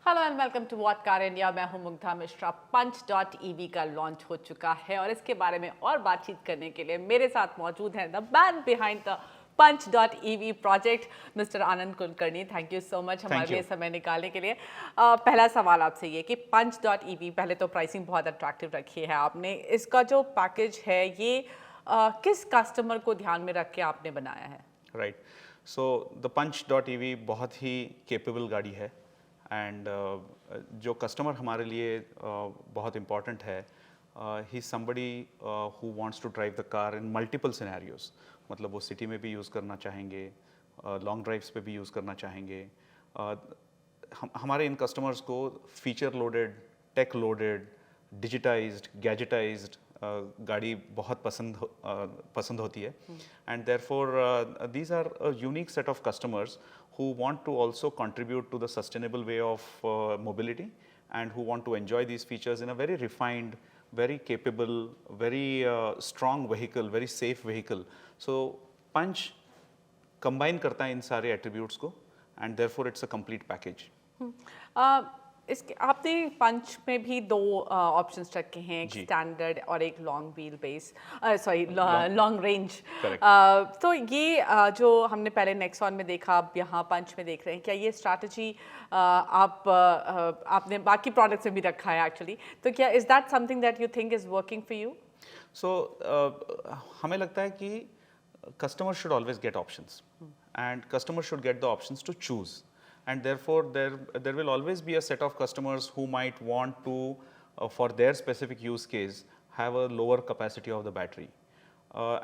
Hello and welcome to What Car India. मैं हूं Mugdha Mishra. punch.ev का लॉन्च हो चुका है और इसके बारे में और बातचीत करने के लिए मेरे साथ मौजूद हैं the man behind the punch.ev project, mister Anand Kulkarni. Thank you so much हमारे लिए समय निकालने के लिए। पहला सवाल आपसे ये कि punch.ev, पहले तो प्राइसिंग बहुत अट्रैक्टिव रखी है आपने। इसका जो पैकेज है ये किस कस्टमर को ध्यान में रख के आपने बनाया है? राइट, सो द punch.ev बहुत ही केपेबल गाड़ी है एंड जो कस्टमर हमारे लिए बहुत इम्पॉर्टेंट है, he somebody who wants to drive the car in multiple scenarios. मतलब वो सिटी में भी यूज़ करना चाहेंगे, लॉन्ग ड्राइव्स पे भी यूज़ करना चाहेंगे। हमारे इन कस्टमर्स को feature loaded, tech loaded, digitised, gadgetised गाड़ी बहुत पसंद होती है। And therefore these are a unique set of customers who want to also contribute to the sustainable way of mobility and who want to enjoy these features in a very refined, very capable, very strong vehicle, very safe vehicle. So Punch combine करता है इन सारे attributes को and therefore it's a complete package. इसके आपने पंच में भी दो options रखे हैं, एक जी। स्टैंडर्ड और एक long wheel base, sorry long range. Correct. तो ये जो हमने पहले नेक्सॉन में देखा, अब यहाँ पंच में देख रहे हैं, क्या ये स्ट्रैटेजी आपने बाकी प्रोडक्ट्स में भी रखा है एक्चुअली? तो क्या is that something that you think is working for you? So हमें लगता है कि customers should always get options and customers should get the options to choose, and therefore there will always be a set of customers who might want to for their specific use case have a lower capacity of the battery,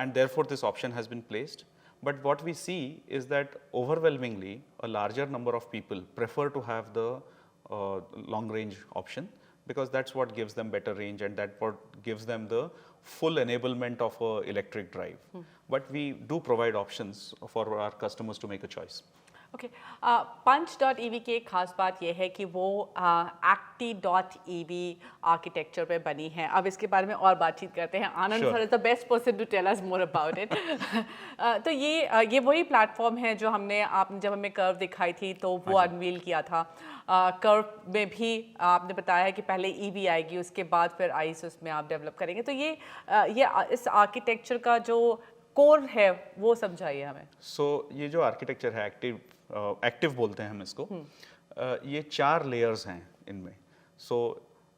and therefore this option has been placed. But what we see is that overwhelmingly a larger number of people prefer to have the long range option, because that's what gives them better range and that what gives them the full enablement of a electric drive. But we do provide options for our customers to make a choice. Okay, punch.ev की एक खास बात यह है कि वो acti.ev architecture पे बनी है। अब इसके बारे में और बातचीत करते हैं। Anand sir is the best person to tell us more about it. तो ये वही प्लेटफॉर्म है जो हमने आपने जब हमें कर्व दिखाई थी तो वो अनवील किया था। कर्व में भी आपने बताया है कि पहले ईवी आएगी, उसके बाद फिर आइस उसमें आप डेवलप करेंगे। तो ये इस आर्किटेक्चर का जो कोर है वो समझाइए हमें। So ये जो आर्किटेक्चर है, एक्टिव बोलते हैं हम इसको। ये 4 लेयर्स हैं इनमें। So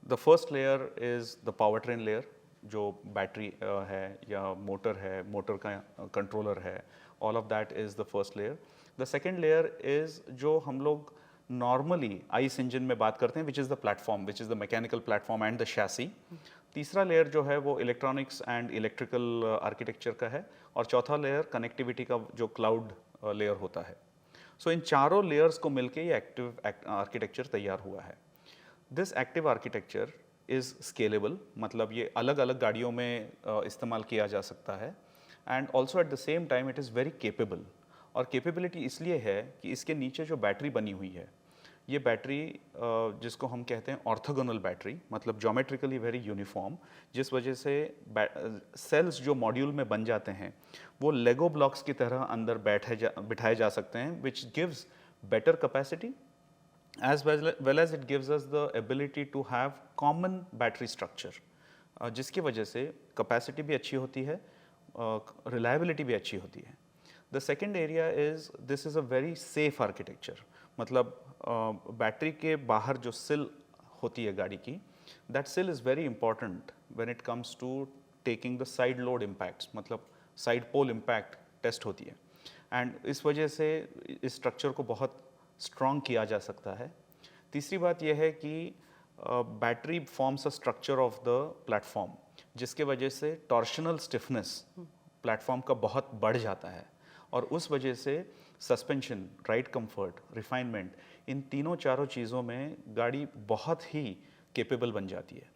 the first layer is the power train layer, जो बैटरी है या मोटर है, मोटर का कंट्रोलर है, all of that is the first layer. The second layer is जो हम लोग नॉर्मली आइस इंजन में बात करते हैं, which is the platform, which is the mechanical platform and the chassis. तीसरा लेयर जो है वो इलेक्ट्रॉनिक्स एंड इलेक्ट्रिकल आर्किटेक्चर का है, और चौथा लेयर कनेक्टिविटी का जो क्लाउड लेयर होता है। सो इन चारों लेयर्स को मिलके ये एक्टिव आर्किटेक्चर तैयार हुआ है। This active architecture is scalable, मतलब ये अलग अलग गाड़ियों में इस्तेमाल किया जा सकता है, and also eight the same time it is very capable. और केपेबिलिटी इसलिए है कि इसके नीचे जो बैटरी बनी हुई है, ये बैटरी जिसको हम कहते हैं ऑर्थोगोनल बैटरी, मतलब ज्योमेट्रिकली वेरी यूनिफॉर्म, जिस वजह से सेल्स जो मॉड्यूल में बन जाते हैं वो लेगो ब्लॉक्स की तरह अंदर बिठाए जा सकते हैं, which gives better capacity as well as it gives us the ability to have common battery structure, जिसकी वजह से कैपेसिटी भी अच्छी होती है, रिलायबिलिटी भी अच्छी होती है। The second area is this is a very safe architecture, मतलब बैटरी के बाहर जो सिल होती है गाड़ी की, that sill is very important when it comes to taking the side load impacts, मतलब साइड पोल इम्पैक्ट टेस्ट होती है, एंड इस वजह से इस स्ट्रक्चर को बहुत स्ट्रॉन्ग किया जा सकता है। तीसरी बात यह है कि battery forms a structure of the platform, जिसके वजह से टॉर्शनल स्टिफनेस प्लेटफॉर्म का बहुत बढ़ जाता है, और उस वजह से सस्पेंशन, राइड कंफर्ट, रिफाइनमेंट, इन तीनों चारों चीज़ों में गाड़ी बहुत ही केपेबल बन जाती है।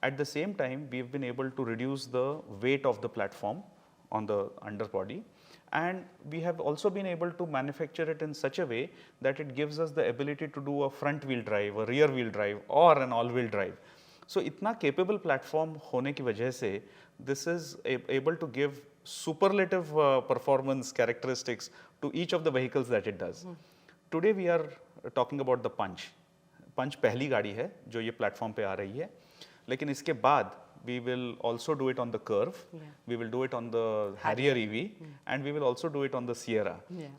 At the same time we have been able to reduce the weight of the platform on the underbody, and we have also been able to manufacture it in such a way that it gives us the ability to do a front wheel drive, a rear wheel drive, or an all wheel drive. So इतना capable platform होने की वजह से this is able to give superlative performance characteristics to each of the vehicles that it does. Today we are talking about the Punch. पंच पहली गाड़ी है जो ये प्लेटफॉर्म पे आ रही है, लेकिन इसके बाद we will also do it on the Curve, we will do it on the Harrier EV, and we will also do it on the Sierra.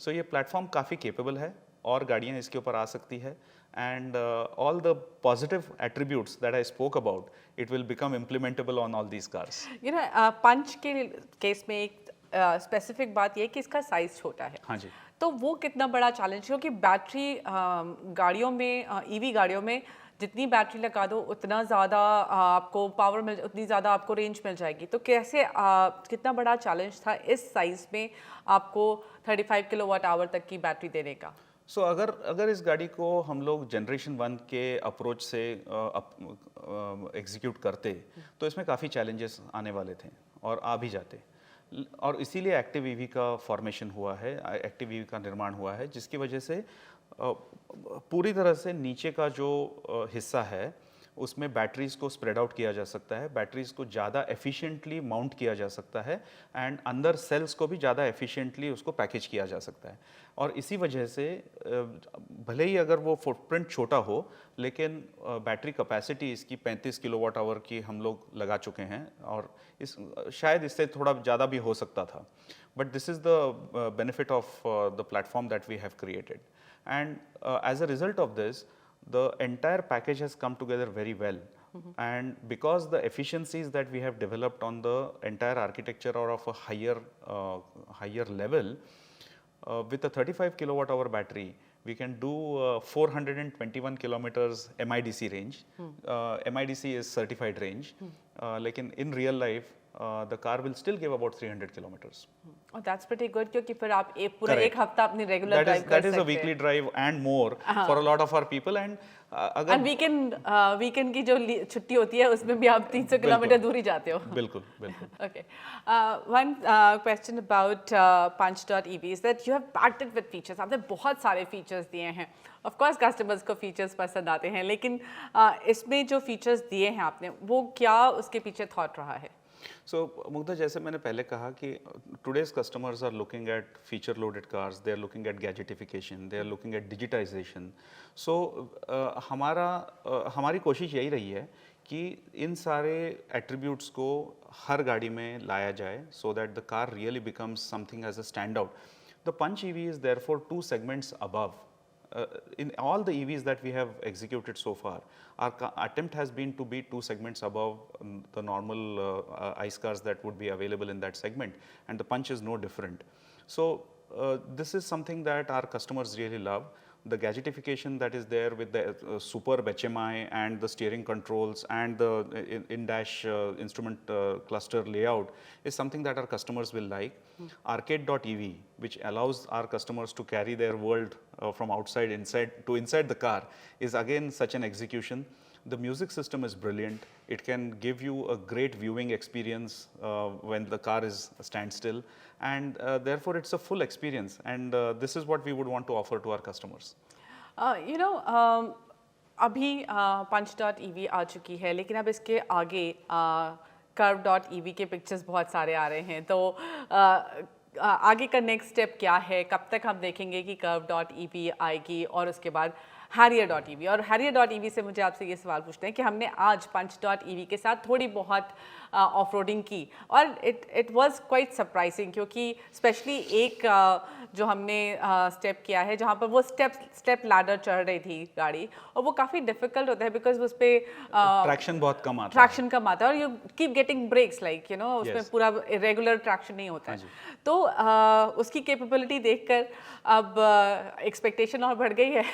So ये प्लेटफॉर्म काफ़ी capable है और गाड़ियाँ इसके ऊपर आ सकती है, and all the positive attributes that I spoke about, it will become implementable on all these cars. You know, पंच के केस में एक स्पेसिफिक बात ये है कि इसका साइज छोटा है। हाँ जी। तो वो कितना बड़ा चैलेंज है, क्योंकि बैटरी गाड़ियों में, ईवी गाड़ियों में जितनी बैटरी लगा दो उतना ज़्यादा आपको पावर मिल, उतनी ज़्यादा आपको रेंज मिल जाएगी। तो कैसे कितना बड़ा चैलेंज था इस साइज़ में आपको 35 किलोवाट आवर तक की बैटरी देने का? सो अगर इस गाड़ी को हम लोग जनरेशन 1 के अप्रोच से एग्जीक्यूट करते तो इसमें काफ़ी चैलेंजेस आने वाले थे और आ भी जाते, और इसीलिए एक्टिव ईवी का फॉर्मेशन हुआ है, एक्टिव ईवी का निर्माण हुआ है, जिसकी वजह से पूरी तरह से नीचे का जो हिस्सा है उसमें बैटरीज को स्प्रेड आउट किया जा सकता है, बैटरीज को ज़्यादा एफिशिएंटली माउंट किया जा सकता है, एंड अंदर सेल्स को भी ज़्यादा एफिशिएंटली उसको पैकेज किया जा सकता है। और इसी वजह से भले ही अगर वो फुटप्रिंट छोटा हो, लेकिन बैटरी कैपेसिटी इसकी 35 किलोवाट आवर की हम लोग लगा चुके हैं, और शायद इससे थोड़ा ज़्यादा भी हो सकता था, but this is the benefit of the platform that we have created, and as a result of this, the entire package has come together very well. And because the efficiencies that we have developed on the entire architecture are of a higher level, with a 35 kilowatt hour battery, we can do 421 kilometers MIDC range. MIDC is certified range, लेकिन in real life the car will still give about 300 kilometers. Oh, that's pretty good, क्योंकि फिर आप पूरा एक हफ्ता अपनी regular drive कर सकते हैं. That is a weekly drive and more for a lot of our people, and अगर weekend की जो छुट्टी होती है उसमें भी आप 300 किलोमीटर दूर ही जाते हो. बिल्कुल बिल्कुल. Okay. One question about Punch.ev is that you have packed it with features. आपने बहुत सारे features दिए हैं. Of course customers को features पसंद आते हैं, लेकिन इसमें जो features दिए हैं आपने, वो क्या उसके पीछे thought रहा है? So मुग्धा, जैसे मैंने पहले कहा कि today's customers are looking at feature loaded cars, they are looking at gadgetification, they are looking at digitization. So हमारी कोशिश यही रही है कि इन सारे attributes को हर गाड़ी में लाया जाए, so that the car really becomes something as a standout. The Punch EV is therefore 2 segments above. In all the EVs that we have executed so far, our attempt has been to be 2 segments above the normal ICE cars that would be available in that segment, and the Punch is no different. So this is something that our customers really love. The gadgetification that is there with the superb HMI and the steering controls and the in-dash instrument cluster layout is something that our customers will like. Arcade.ev, which allows our customers to carry their world from outside inside the car, is again such an execution. The music system is brilliant. It can give you a great viewing experience when the car is standstill, and therefore it's a full experience, and this is what we would want to offer to our customers. You know, अभी Punch.ev आ चुकी है, लेकिन अब इसके आगे Curve.ev के pictures बहुत सारे आ रहे हैं, तो आगे का नेक्स्ट स्टेप क्या है? कब तक हम देखेंगे कि Curve.ev आएगी और उसके बाद Harrier.ev? और Harrier.ev से मुझे आपसे ये सवाल पूछना है कि हमने आज Punch.ev के साथ थोड़ी बहुत ऑफ-रोडिंग की, और इट वाज क्वाइट सरप्राइजिंग, क्योंकि स्पेशली एक जो हमने स्टेप किया है जहाँ पर वो स्टेप लैडर चढ़ रही थी गाड़ी, और वो काफ़ी डिफिकल्ट होता है बिकॉज उस पर ट्रैक्शन बहुत कम आता है, और you keep getting breaks, like you know, उसमें पूरा रेगुलर ट्रैक्शन नहीं होता है. तो उसकी कैपेबिलिटी देखकर अब एक्सपेक्टेशन और बढ़ गई है.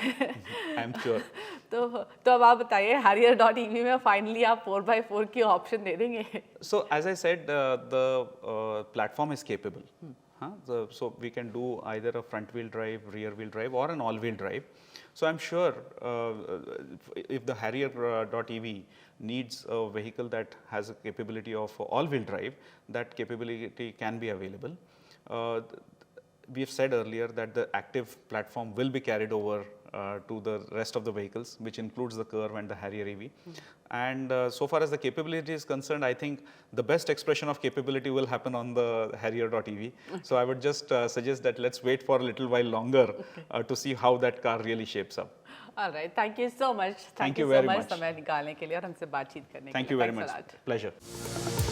I am sure. तो अब आप बताइए, Harrier.ev में फाइनली आप 4x4 की ऑप्शन दे देंगे? So as I said, the platform is capable. So we can do either a front wheel drive, rear wheel drive, or an all wheel drive. So I'm sure if the Harrier.ev needs a vehicle that has a capability of all wheel drive, that capability can be available. We have said earlier that the active platform will be carried over to the rest of the vehicles, which includes the Curve and the Harrier EV. And so far as the capability is concerned, I think the best expression of capability will happen on the Harrier.ev. So I would just suggest that let's wait for a little while longer to see how that car really shapes up. Alright, thank you so much, Thank you so very much much. समय निकालने के लिए और हमसे बातचीत करने के लिए। Thank you very Thanks a much, lot. Pleasure.